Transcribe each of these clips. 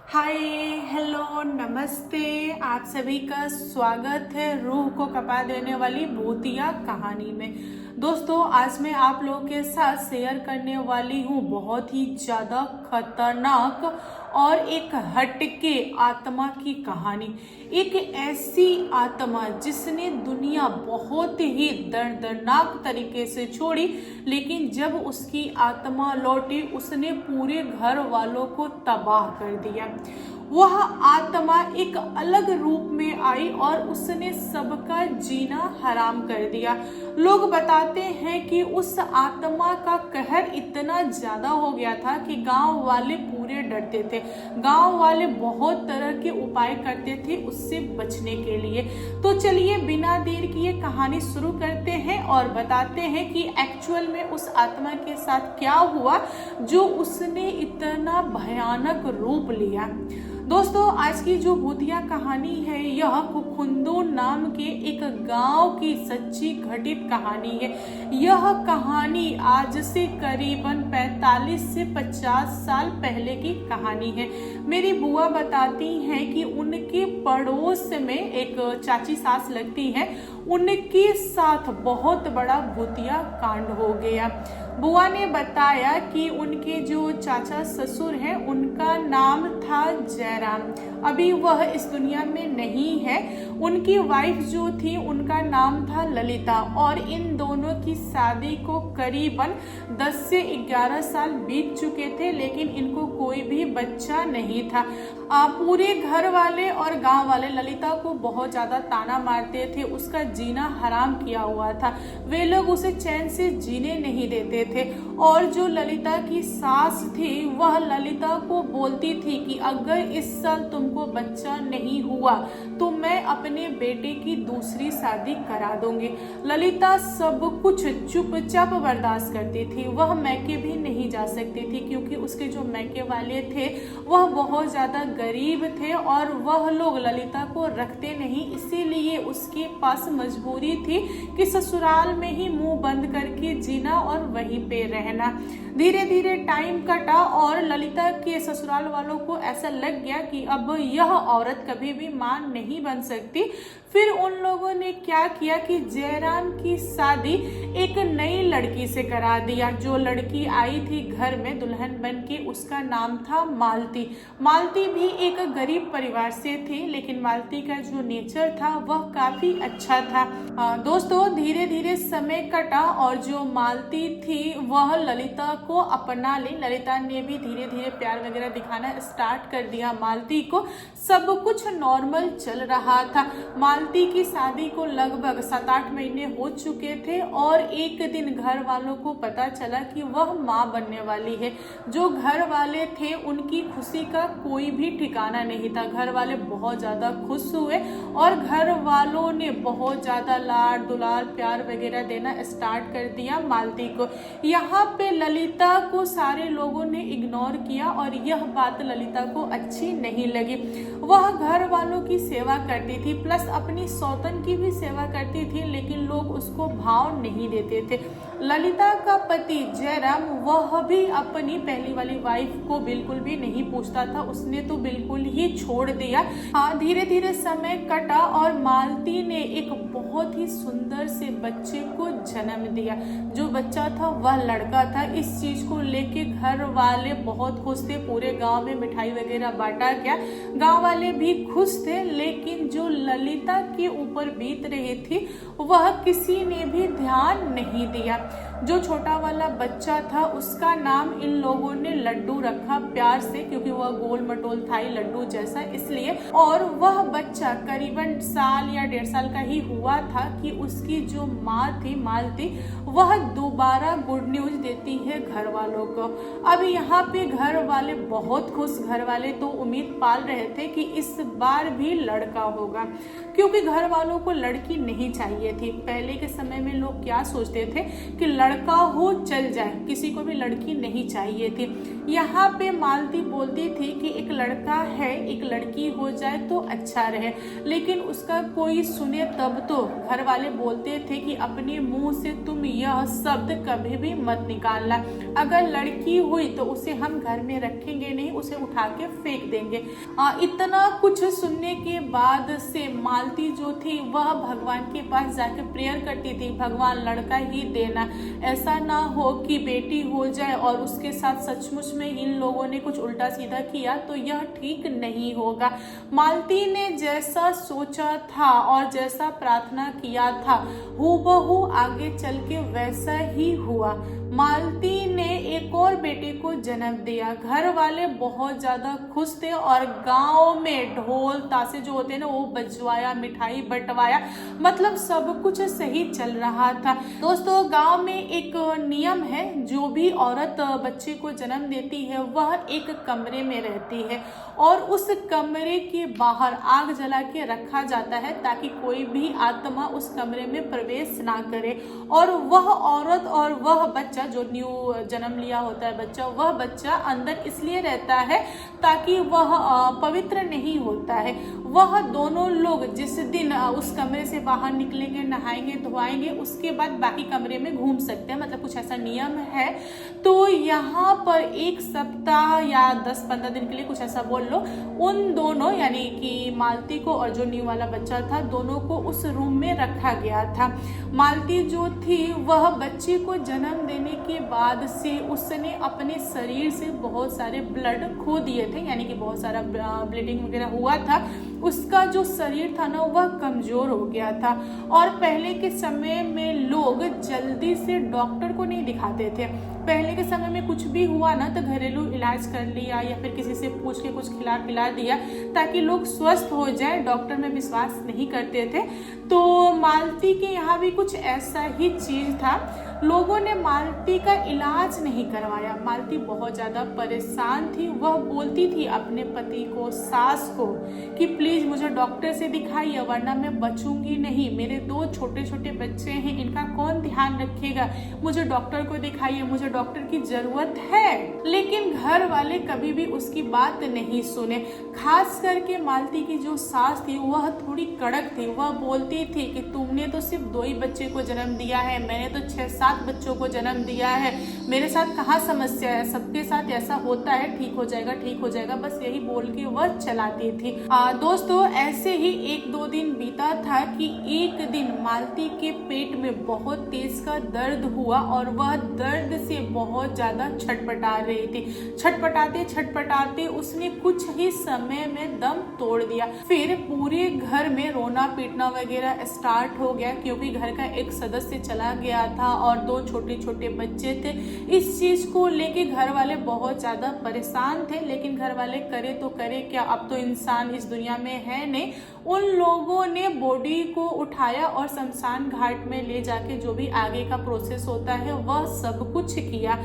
हाय, hello, नमस्ते। आप सभी का स्वागत है रूह को कपा देने वाली भूतिया कहानी में। दोस्तों, आज मैं आप लोगों के साथ शेयर करने वाली हूँ बहुत ही ज़्यादा खतरनाक और एक हटके आत्मा की कहानी। एक ऐसी आत्मा जिसने दुनिया बहुत ही दर्दनाक तरीके से छोड़ी, लेकिन जब उसकी आत्मा लौटी उसने पूरे घर वालों को तबाह कर दिया। वह आत्मा एक अलग रूप में आई और उसने सबका जीना हराम कर दिया। लोग बताते हैं कि उस आत्मा का कहर इतना ज्यादा हो गया था कि गांव वाले पूरे डरते थे। गांव वाले बहुत तरह के उपाय करते थे उससे बचने के लिए। तो चलिए बिना देर किए कहानी शुरू करते हैं और बताते हैं कि एक्चुअल में उस आत्मा के साथ क्या हुआ जो उसने इतना भयानक रूप लिया। दोस्तों, आज की जो भूतिया कहानी है यह कुखुंदू नाम के एक गांव की सच्ची घटित कहानी है। यह कहानी आज से करीबन 45 से 50 साल पहले की कहानी है। मेरी बुआ बताती हैं कि उनके पड़ोस में एक चाची सास लगती है, उनके साथ बहुत बड़ा भूतिया कांड हो गया। बुआ ने बताया कि उनके जो चाचा ससुर हैं उनका नाम था जयराम। अभी वह इस दुनिया में नहीं है। उनकी वाइफ जो थी उनका नाम था ललिता और इन दोनों की शादी को करीबन 10 से 11 साल बीत चुके थे, लेकिन इनको कोई भी बच्चा नहीं था। पूरे घर वाले और गांव वाले ललिता को बहुत ज्यादा ताना मारते थे, उसका जीना हराम किया हुआ था। वे लोग उसे चैन से जीने नहीं देते थे। और जो ललिता की सास थी वह ललिता को बोलती थी कि अगर इस साल तुमको बच्चा नहीं हुआ तो मैं अपने बेटे की दूसरी शादी करा दूंगी। ललिता सब कुछ चुपचाप बर्दाश्त करती थी। वह मैके भी नहीं जा सकती थी क्योंकि उसके जो मैके वाले थे वह बहुत ज्यादा गरीब थे और वह लोग ललिता को रखते नहीं, इसीलिए उसके पास मजबूरी थी कि ससुराल में ही मुंह बंद करके जीना और वहीं पे रहना। धीरे धीरे टाइम कटा और ललिता के ससुराल वालों को ऐसा लग गया कि अब यह औरत कभी भी मां नहीं बन सकती। फिर उन लोगों ने क्या किया कि जयराम की शादी एक नई लड़की से करा दिया। जो लड़की आई थी घर में दुल्हन बन के उसका नाम था मालती। मालती भी एक गरीब परिवार से थी, लेकिन मालती का जो नेचर था वह काफी अच्छा था। दोस्तों, धीरे धीरे समय कटा और जो मालती थी वह ललिता को अपना ली। ललिता ने भी धीरे धीरे प्यार वगैरह दिखाना स्टार्ट कर दिया मालती को। सब कुछ नॉर्मल चल रहा था। मालती की शादी को लगभग 7-8 महीने हो चुके थे और एक दिन घर वालों को पता चला कि वह मां बनने वाली है। जो घर वाले थे उनकी खुशी का कोई भी ठिकाना नहीं था। घर वाले बहुत ज्यादा खुश हुए और घर वालों ने बहुत ज्यादा लाड दुलार प्यार वगैरह देना स्टार्ट कर दिया मालती को। यहाँ पे ललिता को सारे लोगों ने इग्नोर किया और यह बात ललिता को अच्छी नहीं लगी। वह घर वालों की सेवा करती थी प्लस अपनी सौतन की भी सेवा करती थी, लेकिन लोग उसको भाव नहीं देते थे। ललिता का पति जयराम वह भी अपनी पहली वाली वाइफ को बिल्कुल भी नहीं पूछता था, उसने तो बिल्कुल ही छोड़ दिया। धीरे धीरे समय कटा और मालती ने एक बहुत ही सुंदर से बच्चे को जन्म दिया। जो बच्चा था वह लड़का था। इस चीज को लेके घर वाले बहुत खुश थे। पूरे गांव में मिठाई वगैरह बांटा गया। गांव वाले भी खुश थे, लेकिन जो ललिता के ऊपर बीत रही थी वह किसी ने भी ध्यान नहीं दिया। जो छोटा वाला बच्चा था उसका नाम इन लोगों ने लड्डू रखा प्यार से, क्योंकि वह गोल मटोल था ही लड्डू जैसा, इसलिए। और वह बच्चा करीबन साल या 1.5 साल का ही हुआ था कि उसकी जो माँ थी मालती वह दोबारा गुड न्यूज देती है घर वालों को। अब यहाँ पे घर वाले बहुत खुश। घर वाले तो उम्मीद पाल रहे थे कि इस बार भी लड़का होगा, क्योंकि घर वालों को लड़की नहीं चाहिए थी। पहले के समय में लोग क्या सोचते थे कि लड़का हो चल जाए, किसी को भी लड़की नहीं चाहिए थी। यहाँ पे मालती बोलती थी कि एक लड़का है, एक लड़की हो जाए तो अच्छा रहे, लेकिन उसका कोई सुने तब तो। घर वाले बोलते थे कि अपने मुंह से तुम यह शब्द कभी भी मत निकालना, अगर लड़की हुई तो उसे हम घर में रखेंगे नहीं, उसे उठा के फेंक देंगे। इतना कुछ सुनने के बाद से मालती जो थी वह भगवान के पास जाके प्रेयर करती थी, भगवान लड़का ही देना, ऐसा ना हो कि बेटी हो जाए और उसके साथ सचमुच में इन लोगों ने कुछ उल्टा सीधा किया तो यह ठीक नहीं होगा। मालती ने जैसा सोचा था और जैसा प्रार्थना किया था हूबहू आगे चल के वैसा ही हुआ। मालती ने एक और बेटे को जन्म दिया। घर वाले बहुत ज्यादा खुश थे और गांव में ढोल ताशे जो होते हैं ना वो बजवाया, मिठाई बंटवाया, मतलब सब कुछ सही चल रहा था। दोस्तों गांव में एक नियम है, जो भी औरत बच्चे को जन्म देती है वह एक कमरे में रहती है और उस कमरे के बाहर आग जला के रखा जाता है ताकि कोई भी आत्मा उस कमरे में प्रवेश ना करे। और वह औरत और वह बच्चा जो न्यू जन्म लिया होता है बच्चा, वह बच्चा अंदर इसलिए रहता है ताकि वह पवित्र नहीं होता है। वह दोनों लोग जिस दिन उस कमरे से बाहर निकलेंगे, नहाएंगे धोआएंगे, उसके बाद बाकी कमरे में घूम सकते हैं, मतलब कुछ ऐसा नियम है। तो यहाँ पर एक सप्ताह या 10-15 दिन के लिए कुछ ऐसा बोल लो, उन दोनों यानी कि मालती को और जो न्यू वाला बच्चा था, दोनों को उस रूम में रखा गया था। मालती जो थी वह बच्चे को जन्म देने के बाद से उसने अपने शरीर से बहुत सारे ब्लड खो दिए थे, यानी कि बहुत सारा ब्लीडिंग वगैरह हुआ था। उसका जो शरीर था ना वह कमजोर हो गया था और पहले के समय में लोग जल्दी से डॉक्टर को नहीं दिखाते थे। पहले के समय में कुछ भी हुआ ना तो घरेलू इलाज कर लिया या फिर किसी से पूछ के कुछ खिला पिला दिया ताकि लोग स्वस्थ हो जाए, डॉक्टर में विश्वास नहीं करते थे। तो मालती के यहाँ भी कुछ ऐसा ही चीज था, लोगों ने मालती का इलाज नहीं करवाया। मालती बहुत ज्यादा परेशान थी, वह बोलती थी अपने पति को, सास को कि प्लीज मुझे डॉक्टर से दिखाइए वरना मैं बचूंगी नहीं, मेरे 2 छोटे छोटे बच्चे हैं, इनका कौन ध्यान रखेगा, मुझे डॉक्टर को दिखाइए, मुझे डॉक्टर की जरूरत है। लेकिन घर वाले कभी भी उसकी बात नहीं सुने। खास करके मालती की जो सास थी वह थोड़ी कड़क थी, वह बोलती थी कि तुमने तो सिर्फ 2 ही बच्चे को जन्म दिया है, मैंने तो 6-7 बच्चों को जन्म दिया है, मेरे साथ कहाँ समस्या है, सबके साथ ऐसा होता है, ठीक हो जाएगा ठीक हो जाएगा, बस यही बोल के वह चलाती थी। दोस्तों ऐसे ही 1-2 दिन बीता था कि एक दिन मालती के पेट में बहुत तेज का दर्द हुआ और वह दर्द से बहुत ज्यादा छटपटा रही थी। छटपटाते छटपटाते उसने कुछ ही समय में दम तोड़ दिया। फिर पूरे घर में रोना पीटना वगैरह स्टार्ट हो गया क्योंकि घर का एक सदस्य चला गया था और 2 छोटे छोटे बच्चे थे। इस चीज को लेके घर वाले बहुत ज्यादा परेशान थे, लेकिन घर वाले करे तो करे क्या, अब तो इंसान इस दुनिया में है नहीं। उन लोगों ने बॉडी को उठाया और शमशान घाट में ले जाके जो भी आगे का प्रोसेस होता है वह सब कुछ किया।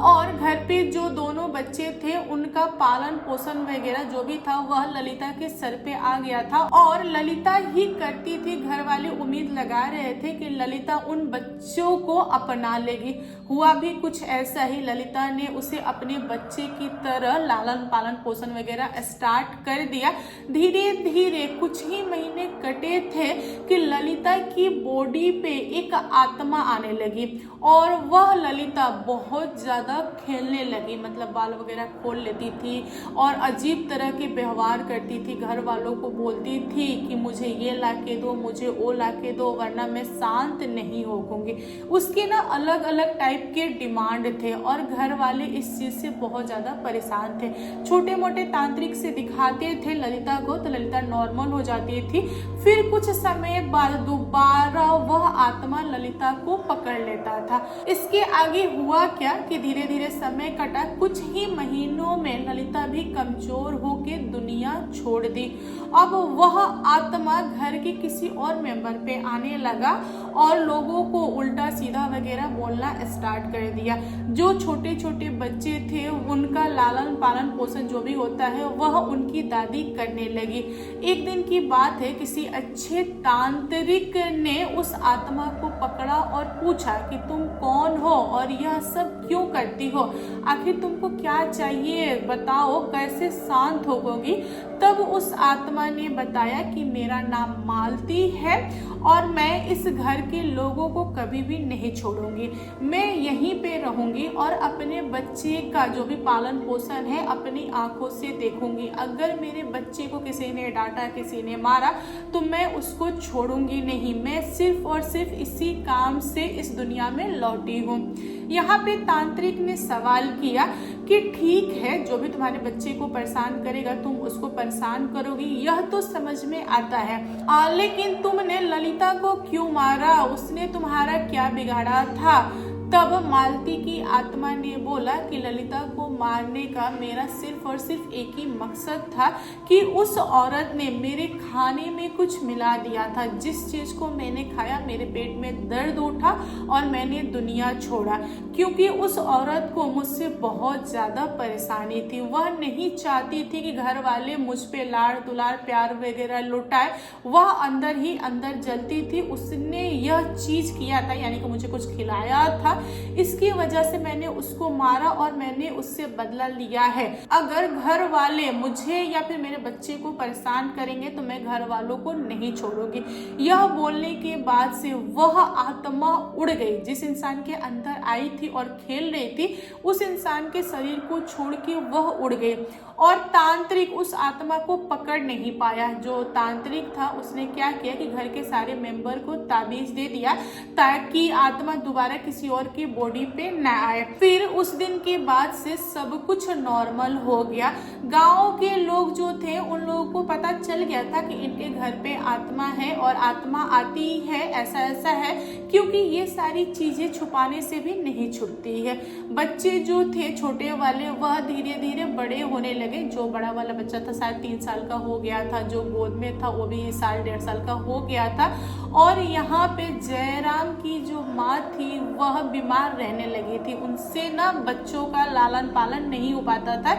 और घर पे जो दोनों बच्चे थे उनका पालन पोषण वगैरह जो भी था वह ललिता के सर पे आ गया था और ललिता ही करती थी। घर वाले उम्मीद लगा रहे थे कि ललिता उन बच्चों को अपना लेगी। हुआ भी कुछ ऐसा ही, ललिता ने उसे अपने बच्चे की तरह लालन पालन पोषण वगैरह स्टार्ट कर दिया। धीरे धीरे कुछ ही महीने कटे थे कि ललिता की बॉडी पे एक आत्मा आने लगी और वह ललिता बहुत ज्यादा खेलने लगी, मतलब बाल वगैरह खोल लेती थी और अजीब तरह के व्यवहार करती थी। घर वालों को बोलती थी कि मुझे ये ला के दो, मुझे वो ला के दो, वरना मैं शांत नहीं होऊंगी। उसके ना अलग अलग टाइप के डिमांड थे और घर वाले इस चीज से बहुत ज्यादा परेशान थे। छोटे मोटे तांत्रिक से दिखाते थे ललिता को तो ललिता नॉर्मल हो जाती थी। फिर कुछ समय बाद दोबारा वह आत्मा ललिता को पकड़ लेता था। इसके आगे हुआ क्या कि धीरे धीरे समय कटा, कुछ ही महीनों में ललिता भी कमजोर होके दुनिया छोड़ दी। अब वह आत्मा घर के किसी और मेंबर पे आने लगा और लोगों को उल्टा सीधा वगैरह बोलना स्टार्ट कर दिया। जो छोटे छोटे बच्चे थे उनका लालन पालन पोषण जो भी होता है वह उनकी दादी करने लगी। एक दिन की बात है, किसी अच्छे तांत्रिक ने उस आत्मा को पकड़ा और पूछा कि तुम कौन हो और यह सब क्यों करती हो, आखिर तुमको क्या चाहिए, बताओ, कैसे शांत होगी। तब उस आत्मा ने बताया कि मेरा नाम मालती है और मैं इस घर के लोगों को कभी भी नहीं छोड़ूंगी, मैं यहीं पे रहूंगी और अपने बच्चे का जो भी पालन पोषण है अपनी आंखों से देखूंगी। अगर मेरे बच्चे को किसी ने डांटा, किसी ने मारा, तो मैं उसको छोड़ूंगी नहीं। मैं सिर्फ और सिर्फ इसी काम से इस दुनिया में लौटी हूँ। यहाँ पे तांत्रिक ने सवाल किया कि ठीक है, जो भी तुम्हारे बच्चे को परेशान करेगा तुम उसको परेशान करोगी, यह तो समझ में आता है, लेकिन तुमने ललिता को क्यों मारा, उसने तुम्हारा क्या बिगाड़ा था। तब मालती की आत्मा ने बोला कि ललिता को मारने का मेरा सिर्फ और सिर्फ एक ही मकसद था कि उस औरत ने मेरे खाने में कुछ मिला दिया था। जिस चीज़ को मैंने खाया मेरे पेट में दर्द उठा और मैंने दुनिया छोड़ा, क्योंकि उस औरत को मुझसे बहुत ज़्यादा परेशानी थी। वह नहीं चाहती थी कि घर वाले मुझ पे लाड़ दुलार प्यार वगैरह लुटाए, वह अंदर ही अंदर जलती थी। उसने यह चीज़ किया था, यानी कि मुझे कुछ खिलाया था, इसकी वजह से मैंने उसको मारा और मैंने उससे बदला लिया है। अगर घर वाले मुझे या फिर मेरे बच्चे को परेशान करेंगे तो मैं घर वालों को नहीं छोड़ूंगी। यह बोलने के बाद से वह आत्मा उड़ गई। जिस इंसान के अंदर आई थी और खेल रही थी, उस इंसान के शरीर को छोड़ के वह उड़ गई और तांत्रिक उस आत्मा को पकड़ नहीं पाया। जो तांत्रिक था उसने क्या किया कि घर के सारे मेंबर को ताबीज दे दिया ताकि आत्मा दोबारा किसी और की बॉडी पे न आए। फिर उस दिन के बाद से सब कुछ नॉर्मल हो गया। गांव के लोग जो थे उन लोगों को पता चल गया था कि इनके घर पे आत्मा है और आत्मा आती है, ऐसा ऐसा है, क्योंकि ये सारी चीजें छुपाने से भी नहीं छुपती है। बच्चे जो थे छोटे वाले वह धीरे धीरे बड़े होने लगे। जो बड़ा वाला बच्चा था शायद 3 साल का हो गया था, जो गोद में था वो भी 1 डेढ़ साल का हो गया था। और यहाँ पे जयराम की जो माँ थी वह बीमार रहने लगी थी, उनसे ना बच्चों का लालन पालन नहीं हो पाता था,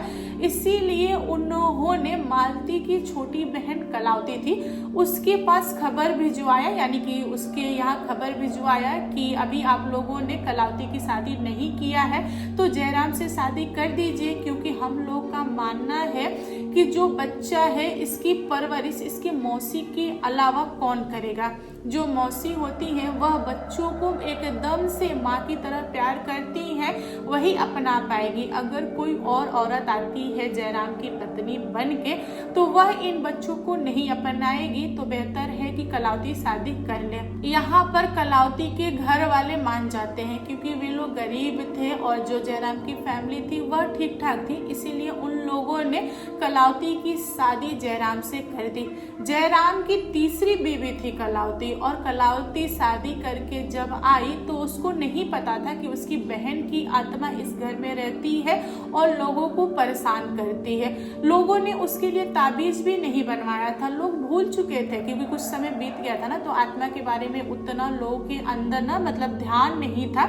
इसीलिए उन्होंने मालती की छोटी बहन कलावती थी उसके पास खबर भिजवाया, यानी कि उसके यहाँ खबर भिजवाया कि अभी आप लोगों ने कलावती की शादी नहीं किया है तो जयराम से शादी कर दीजिए, क्योंकि हम लोग का मानना है कि जो बच्चा है इसकी परवरिश इसकी मौसी के अलावा कौन करेगा। जो मौसी होती है वह बच्चों को एकदम से माँ की तरह प्यार करती है, वही अपना पाएगी। अगर कोई और औरत आती है जयराम की पत्नी बन के तो वह इन बच्चों को नहीं अपनाएगी, तो बेहतर है कि कलावती शादी कर ले। यहाँ पर कलावती के घर वाले मान जाते हैं, क्योंकि वे लोग गरीब थे और जो जयराम की फैमिली थी वह ठीक ठाक थी, इसीलिए उन लोगों ने कलावती की शादी जयराम से कर दी। जयराम की तीसरी बीवी थी कलावती, और कलावती शादी करके जब आई तो उसको नहीं पता था कि उसकी बहन की आत्मा इस घर में रहती है और लोगों को परेशान करती है। लोगों ने उसके लिए ताबीज भी नहीं बनवाया था, लोग भूल चुके थे, क्योंकि कुछ समय बीत गया था ना, तो आत्मा के बारे में उतना लोगों के अंदर ना मतलब ध्यान नहीं था।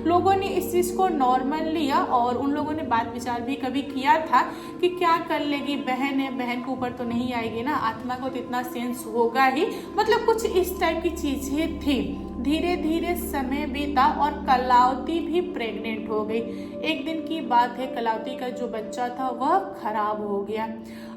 लोगों ने इस चीज को नॉर्मल लिया और उन लोगों ने बात विचार भी कभी किया था कि क्या कर लेगी, बहन है, बहन के ऊपर तो नहीं आएगी ना, आत्मा को तो इतना सेंस होगा ही, मतलब कुछ इस टाइप की चीजें थी। धीरे धीरे समय बीता और कलावती भी प्रेग्नेंट हो गई। एक दिन की बात है, कलावती का जो बच्चा था वह खराब हो गया।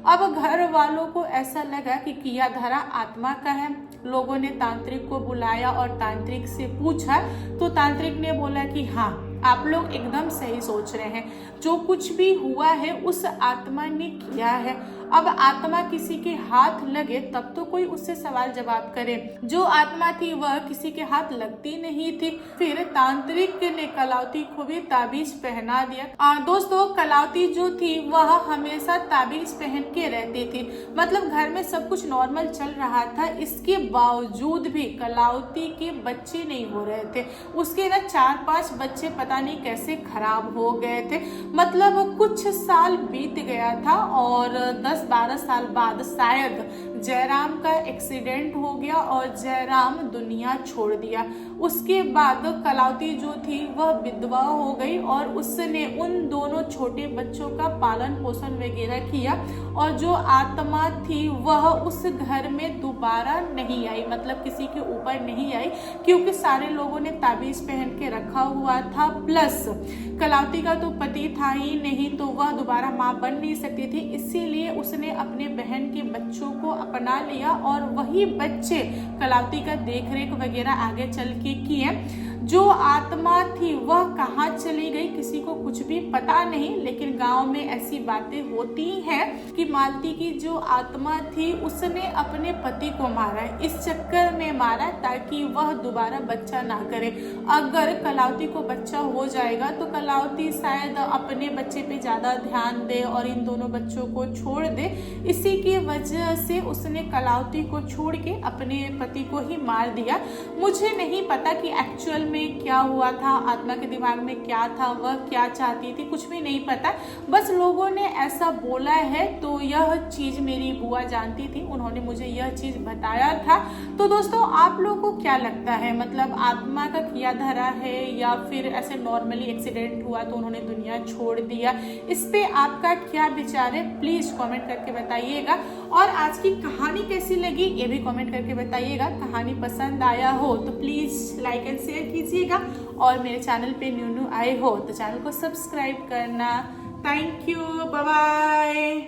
अब घर वालों को ऐसा लगा कि किया धरा आत्मा का है। लोगों ने तांत्रिक को बुलाया और तांत्रिक से पूछा, तो तांत्रिक ने बोला कि हाँ, आप लोग एकदम सही सोच रहे हैं, जो कुछ भी हुआ है उस आत्मा ने किया है। अब आत्मा किसी के हाथ लगे तब तो कोई उससे सवाल जवाब करे, जो आत्मा थी वह किसी के हाथ लगती नहीं थी। फिर तांत्रिक ने कलावती को भी ताबीज पहना दिया। दोस्तों, कलावती जो थी वह हमेशा ताबीज पहन के रहती थी, मतलब घर में सब कुछ नॉर्मल चल रहा था, इसके बावजूद भी कलावती के बच्चे नहीं हो रहे थे। उसके ना 4-5 बच्चे पता नहीं कैसे खराब हो गए थे। मतलब कुछ साल बीत गया था और 10 10-12 साल बाद शायद जयराम का एक्सीडेंट हो गया और जयराम दुनिया छोड़ दिया। उसके बाद कलावती जो थी वह विधवा हो गई और उसने उन दोनों छोटे बच्चों का पालन पोषण वगैरह किया और जो आत्मा थी वह उस घर में दोबारा नहीं आई, मतलब किसी के ऊपर नहीं आई, क्योंकि सारे लोगों ने ताबीज पहन के रखा हुआ था। प्लस कलावती का तो पति था ही नहीं, तो वह दोबारा माँ बन नहीं सकती थी, इसीलिए उसने अपने बहन के बच्चों को अपना लिया और वही बच्चे कलावती का देखरेख वगैरह आगे चल के किए। जो आत्मा थी वह कहाँ चली गई किसी को कुछ भी पता नहीं, लेकिन गांव में ऐसी बातें होती हैं कि मालती की जो आत्मा थी उसने अपने पति को मारा, इस चक्कर में मारा ताकि वह दोबारा बच्चा ना करे। अगर कलावती को बच्चा हो जाएगा तो कलावती शायद अपने बच्चे पे ज्यादा ध्यान दे और इन दोनों बच्चों को छोड़ दे। इसी की वजह से उसने कलावती को छोड़ के अपने पति को ही मार दिया। मुझे नहीं पता कि एक्चुअल में क्या हुआ था, आत्मा के दिमाग में क्या था, वह क्या चाहती थी, कुछ भी नहीं पता, बस लोगों ने ऐसा बोला है। तो यह चीज मेरी बुआ जानती थी, उन्होंने मुझे यह चीज बताया था। तो दोस्तों आप लोगों को क्या लगता है, मतलब आत्मा का किया धरा है या फिर ऐसे नॉर्मली एक्सीडेंट हुआ तो उन्होंने दुनिया छोड़ दिया, इस पे आपका क्या विचार है प्लीज कमेंट करके बताइएगा। और आज की कहानी कैसी लगी ये भी कमेंट करके बताइएगा। कहानी पसंद आया हो तो प्लीज लाइक एंड शेयर कीजिएगा और मेरे चैनल पे न्यू आए हो तो चैनल को सब्सक्राइब करना। Thank you, bye bye.